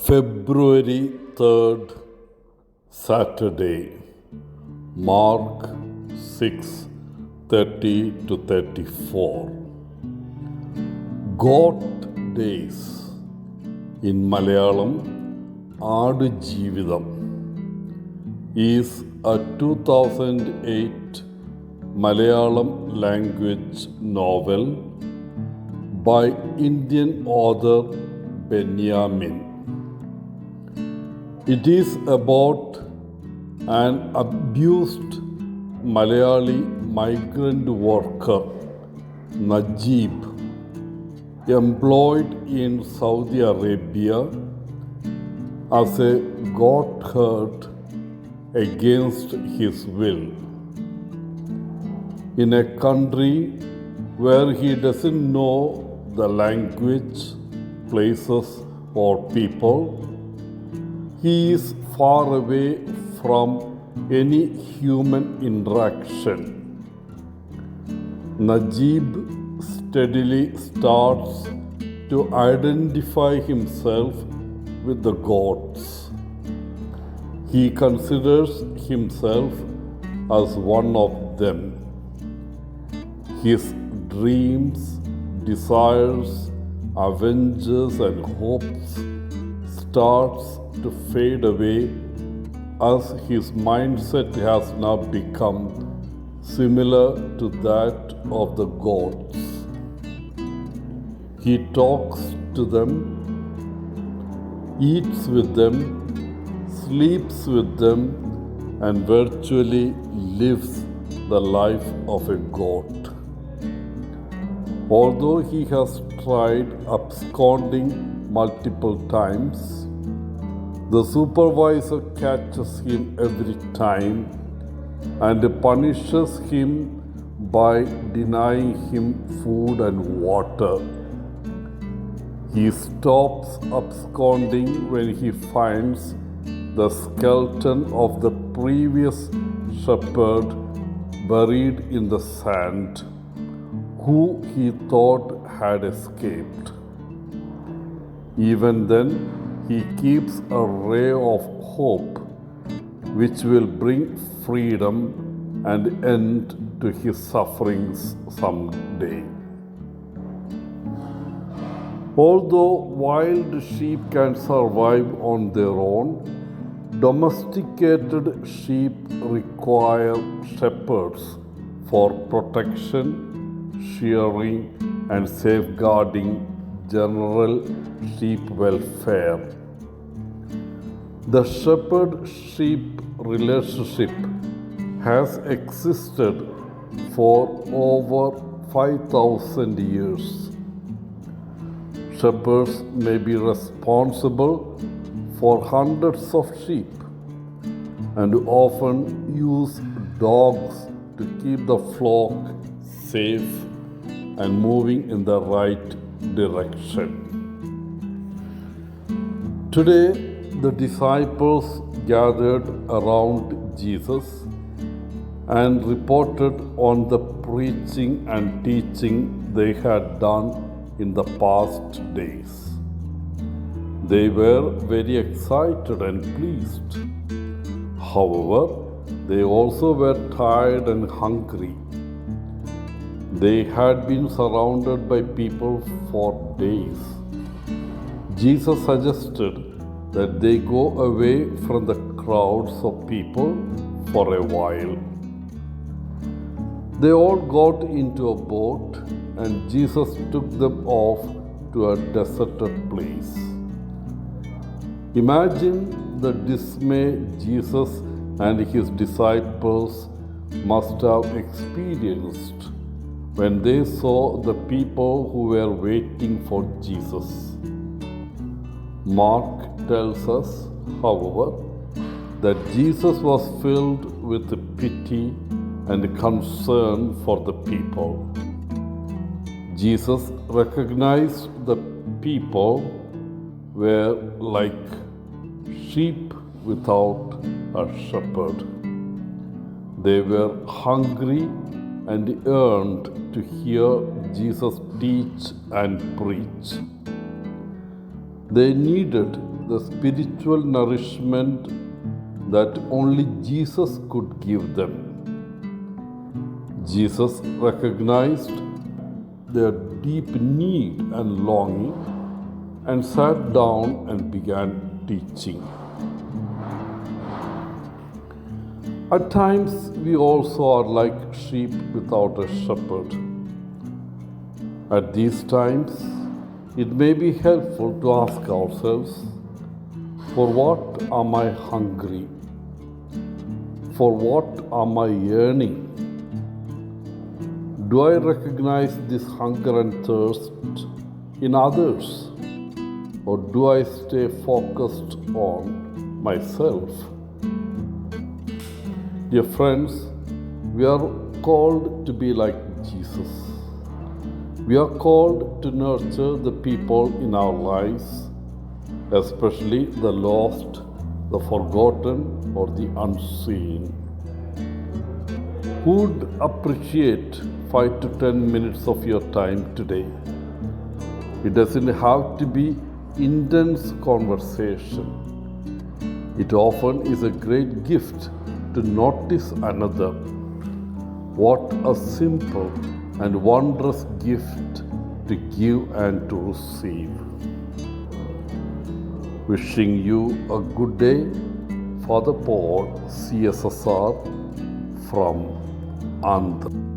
February 3rd, Saturday, Mark 6:30 to 34. Goat Days. In Malayalam, Aadu Jeevitham is a 2008 Malayalam language novel by Indian author Benjamin. It is about an abused Malayali migrant worker, Najib, employed in Saudi Arabia as a goat herd against his will. In a country where he doesn't know the language, places, or people, he is far away from any human interaction. Najib steadily starts to identify himself with the gods. He considers himself as one of them. His dreams, desires, adventures, and hopes starts to fade away as his mindset has now become similar to that of the gods. He talks to them, eats with them, sleeps with them, and virtually lives the life of a goat. Although he has tried absconding multiple times, the supervisor catches him every time and punishes him by denying him food and water. He stops absconding when he finds the skeleton of the previous shepherd buried in the sand, who he thought had escaped. Even then, he keeps a ray of hope which will bring freedom and end to his sufferings someday. Although wild sheep can survive on their own, domesticated sheep require shepherds for protection, shearing, and safeguarding general sheep welfare. The shepherd-sheep relationship has existed for over 5,000 years. Shepherds may be responsible for hundreds of sheep and often use dogs to keep the flock safe and moving in the right direction. Today, the disciples gathered around Jesus and reported on the preaching and teaching they had done in the past days. They were very excited and pleased. However, they also were tired and hungry. They had been surrounded by people for days. Jesus suggested that they go away from the crowds of people for a while. They all got into a boat and Jesus took them off to a deserted place. Imagine the dismay Jesus and his disciples must have experienced when they saw the people who were waiting for Jesus. Mark tells us, however, that Jesus was filled with pity and concern for the people. Jesus recognized the people were like sheep without a shepherd. They were hungry and yearned to hear Jesus teach and preach. They needed the spiritual nourishment that only Jesus could give them. Jesus recognized their deep need and longing and sat down and began teaching. At times, we also are like sheep without a shepherd. At these times, it may be helpful to ask ourselves, for what am I hungry? For what am I yearning? Do I recognize this hunger and thirst in others? Or do I stay focused on myself? Dear friends, we are called to be like Jesus. We are called to nurture the people in our lives, especially the lost, the forgotten, or the unseen. Who would appreciate 5 to 10 minutes of your time today? It doesn't have to be intense conversation. It often is a great gift to notice another. What a simple and wondrous gift to give and to receive. Wishing you a good day. Father Paul, CSSR from Andhra.